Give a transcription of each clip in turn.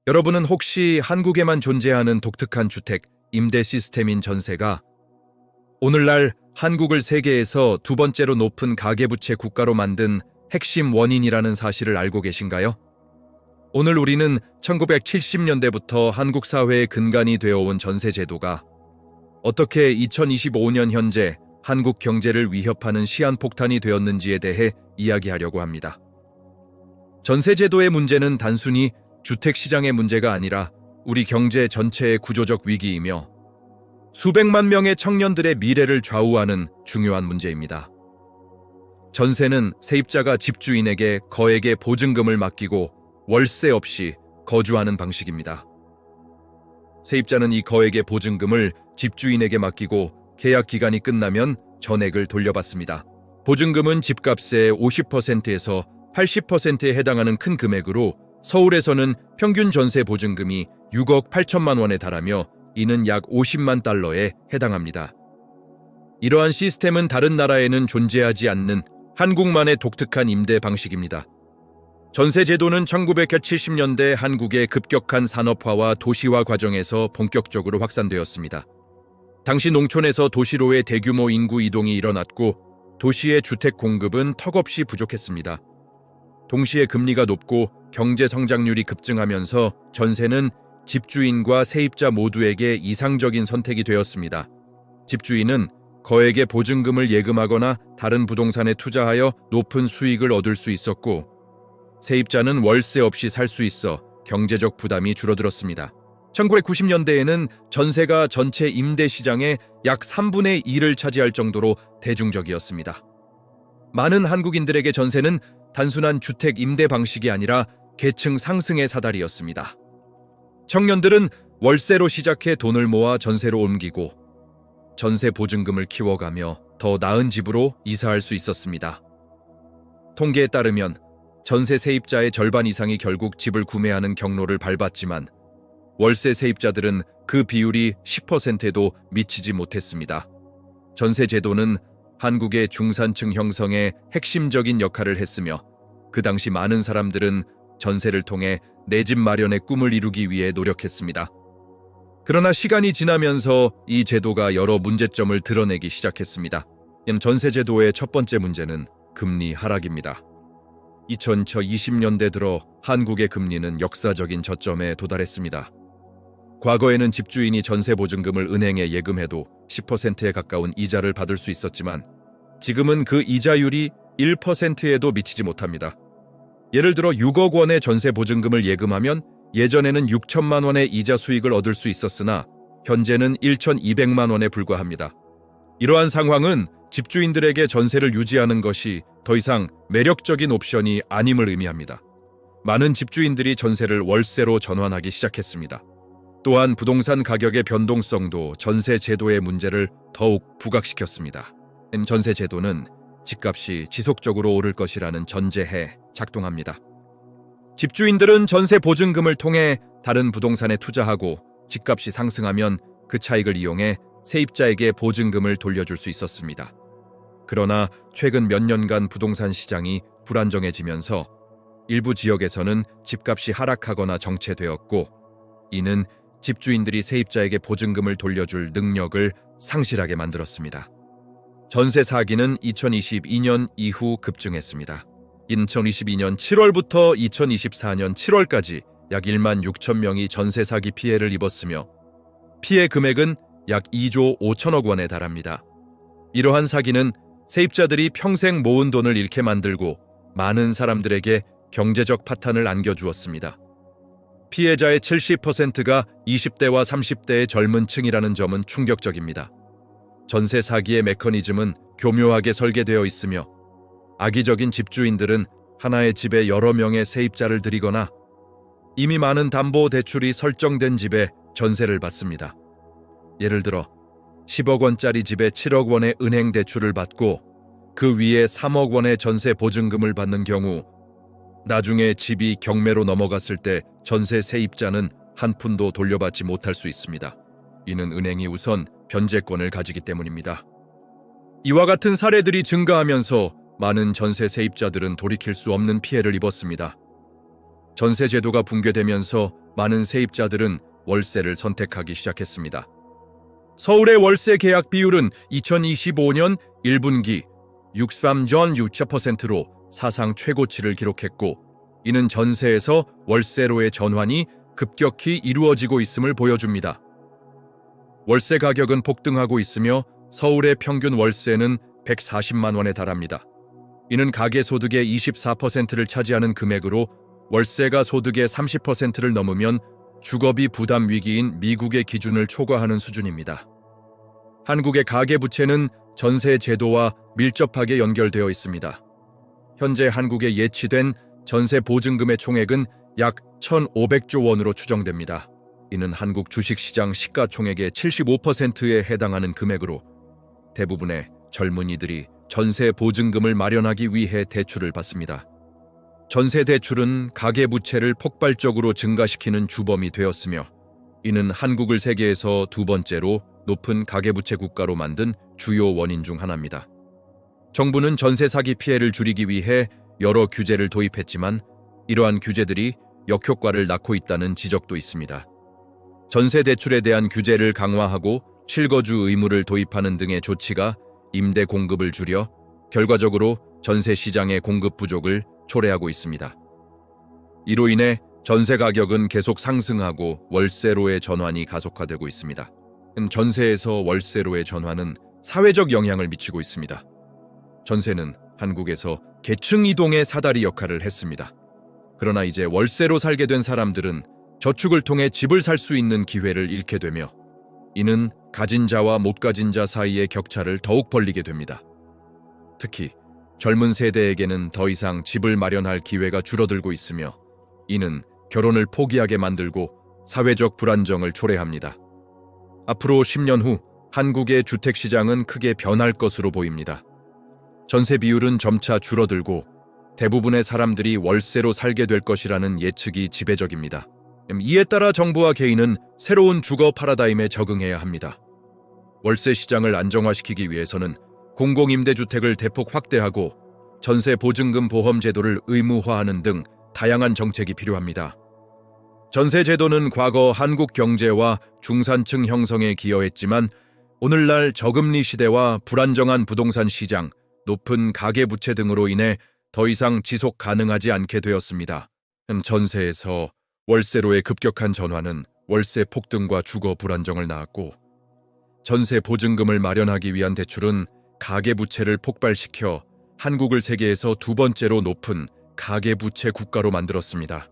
여러분은 혹시 한국에만 존재하는 독특한 주택, 임대 시스템인 전세가 오늘날 한국을 세계에서 두 번째로 높은 가계부채 국가로 만든 핵심 원인이라는 사실을 알고 계신가요? 오늘 우리는 1970년대부터 한국 사회의 근간이 되어온 전세 제도가 어떻게 2025년 현재 한국 경제를 위협하는 시한폭탄이 되었는지에 대해 이야기하려고 합니다. 전세 제도의 문제는 단순히 주택 시장의 문제가 아니라 우리 경제 전체의 구조적 위기이며 수백만 명의 청년들의 미래를 좌우하는 중요한 문제입니다. 전세는 세입자가 집주인에게 거액의 보증금을 맡기고 월세 없이 거주하는 방식입니다. 세입자는 이 거액의 보증금을 집주인에게 맡기고 계약 기간이 끝나면 전액을 돌려받습니다. 보증금은 집값의 50%에서 80%에 해당하는 큰 금액으로 서울에서는 평균 전세 보증금이 6억 8천만 원에 달하며 이는 약 50만 달러에 해당합니다. 이러한 시스템은 다른 나라에는 존재하지 않는 한국만의 독특한 임대 방식입니다. 전세 제도는 1970년대 한국의 급격한 산업화와 도시화 과정에서 본격적으로 확산되었습니다. 당시 농촌에서 도시로의 대규모 인구 이동이 일어났고 도시의 주택 공급은 턱없이 부족했습니다. 동시에 금리가 높고 경제 성장률이 급증하면서 전세는 집주인과 세입자 모두에게 이상적인 선택이 되었습니다. 집주인은 거액의 보증금을 예금하거나 다른 부동산에 투자하여 높은 수익을 얻을 수 있었고, 세입자는 월세 없이 살 수 있어 경제적 부담이 줄어들었습니다. 1990년대에는 전세가 전체 임대 시장의 약 3분의 1을 차지할 정도로 대중적이었습니다. 많은 한국인들에게 전세는 단순한 주택 임대 방식이 아니라 계층 상승의 사다리였습니다. 청년들은 월세로 시작해 돈을 모아 전세로 옮기고 전세 보증금을 키워가며 더 나은 집으로 이사할 수 있었습니다. 통계에 따르면 전세 세입자의 절반 이상이 결국 집을 구매하는 경로를 밟았지만 월세 세입자들은 그 비율이 10%에도 미치지 못했습니다. 전세 제도는 한국의 중산층 형성에 핵심적인 역할을 했으며 그 당시 많은 사람들은 전세를 통해 내 집 마련의 꿈을 이루기 위해 노력했습니다. 그러나 시간이 지나면서 이 제도가 여러 문제점을 드러내기 시작했습니다. 전세 제도의 첫 번째 문제는 금리 하락입니다. 2020년대 들어 한국의 금리는 역사적인 저점에 도달했습니다. 과거에는 집주인이 전세 보증금을 은행에 예금해도 10%에 가까운 이자를 받을 수 있었지만 지금은 그 이자율이 1%에도 미치지 못합니다. 예를 들어 6억 원의 전세 보증금을 예금하면 예전에는 6천만 원의 이자 수익을 얻을 수 있었으나 현재는 1,200만 원에 불과합니다. 이러한 상황은 집주인들에게 전세를 유지하는 것이 더 이상 매력적인 옵션이 아님을 의미합니다. 많은 집주인들이 전세를 월세로 전환하기 시작했습니다. 또한 부동산 가격의 변동성도 전세 제도의 문제를 더욱 부각시켰습니다. 전세 제도는 집값이 지속적으로 오를 것이라는 전제하에 작동합니다. 집주인들은 전세 보증금을 통해 다른 부동산에 투자하고 집값이 상승하면 그 차익을 이용해 세입자에게 보증금을 돌려줄 수 있었습니다. 그러나 최근 몇 년간 부동산 시장이 불안정해지면서 일부 지역에서는 집값이 하락하거나 정체되었고, 이는 집주인들이 세입자에게 보증금을 돌려줄 능력을 상실하게 만들었습니다. 전세 사기는 2022년 이후 급증했습니다. 2022년 7월부터 2024년 7월까지 약 1만 6천 명이 전세 사기 피해를 입었으며 피해 금액은 약 2조 5천억 원에 달합니다. 이러한 사기는 세입자들이 평생 모은 돈을 잃게 만들고 많은 사람들에게 경제적 파탄을 안겨주었습니다. 피해자의 70%가 20대와 30대의 젊은 층이라는 점은 충격적입니다. 전세 사기의 메커니즘은 교묘하게 설계되어 있으며 악의적인 집주인들은 하나의 집에 여러 명의 세입자를 들이거나 이미 많은 담보 대출이 설정된 집에 전세를 받습니다. 예를 들어 10억 원짜리 집에 7억 원의 은행 대출을 받고 그 위에 3억 원의 전세 보증금을 받는 경우 나중에 집이 경매로 넘어갔을 때 전세 세입자는 한 푼도 돌려받지 못할 수 있습니다. 이는 은행이 우선 변제권을 가지기 때문입니다. 이와 같은 사례들이 증가하면서 많은 전세 세입자들은 돌이킬 수 없는 피해를 입었습니다. 전세 제도가 붕괴되면서 많은 세입자들은 월세를 선택하기 시작했습니다. 서울의 월세 계약 비율은 2025년 1분기 63.6%로 사상 최고치를 기록했고, 이는 전세에서 월세로의 전환이 급격히 이루어지고 있음을 보여줍니다. 월세 가격은 폭등하고 있으며 서울의 평균 월세는 140만 원에 달합니다. 이는 가계소득의 24%를 차지하는 금액으로 월세가 소득의 30%를 넘으면 주거비 부담 위기인 미국의 기준을 초과하는 수준입니다. 한국의 가계부채는 전세 제도와 밀접하게 연결되어 있습니다. 현재 한국에 예치된 전세 보증금의 총액은 약 1,500조 원으로 추정됩니다. 이는 한국 주식시장 시가총액의 75%에 해당하는 금액으로 대부분의 젊은이들이 전세 보증금을 마련하기 위해 대출을 받습니다. 전세 대출은 가계부채를 폭발적으로 증가시키는 주범이 되었으며, 이는 한국을 세계에서 두 번째로 높은 가계부채 국가로 만든 주요 원인 중 하나입니다. 정부는 전세 사기 피해를 줄이기 위해 여러 규제를 도입했지만 이러한 규제들이 역효과를 낳고 있다는 지적도 있습니다. 전세 대출에 대한 규제를 강화하고 실거주 의무를 도입하는 등의 조치가 임대 공급을 줄여 결과적으로 전세 시장의 공급 부족을 초래하고 있습니다. 이로 인해 전세 가격은 계속 상승하고 월세로의 전환이 가속화되고 있습니다. 전세에서 월세로의 전환은 사회적 영향을 미치고 있습니다. 전세는 한국에서 계층 이동의 사다리 역할을 했습니다. 그러나 이제 월세로 살게 된 사람들은 저축을 통해 집을 살 수 있는 기회를 잃게 되며, 이는 가진 자와 못 가진 자 사이의 격차를 더욱 벌리게 됩니다. 특히 젊은 세대에게는 더 이상 집을 마련할 기회가 줄어들고 있으며, 이는 결혼을 포기하게 만들고 사회적 불안정을 초래합니다. 앞으로 10년 후 한국의 주택시장은 크게 변할 것으로 보입니다. 전세 비율은 점차 줄어들고 대부분의 사람들이 월세로 살게 될 것이라는 예측이 지배적입니다. 이에 따라 정부와 개인은 새로운 주거 파라다임에 적응해야 합니다. 월세 시장을 안정화시키기 위해서는 공공임대주택을 대폭 확대하고 전세 보증금 보험 제도를 의무화하는 등 다양한 정책이 필요합니다. 전세 제도는 과거 한국 경제와 중산층 형성에 기여했지만 오늘날 저금리 시대와 불안정한 부동산 시장, 높은 가계부채 등으로 인해 더 이상 지속 가능하지 않게 되었습니다. 전세에서 월세로의 급격한 전환은 월세 폭등과 주거 불안정을 낳았고, 전세 보증금을 마련하기 위한 대출은 가계부채를 폭발시켜 한국을 세계에서 두 번째로 높은 가계부채 국가로 만들었습니다.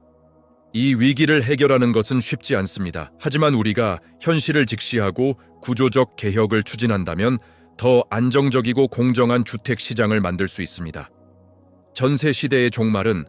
이 위기를 해결하는 것은 쉽지 않습니다. 하지만 우리가 현실을 직시하고 구조적 개혁을 추진한다면 더 안정적이고 공정한 주택 시장을 만들 수 있습니다. 전세 시대의 종말은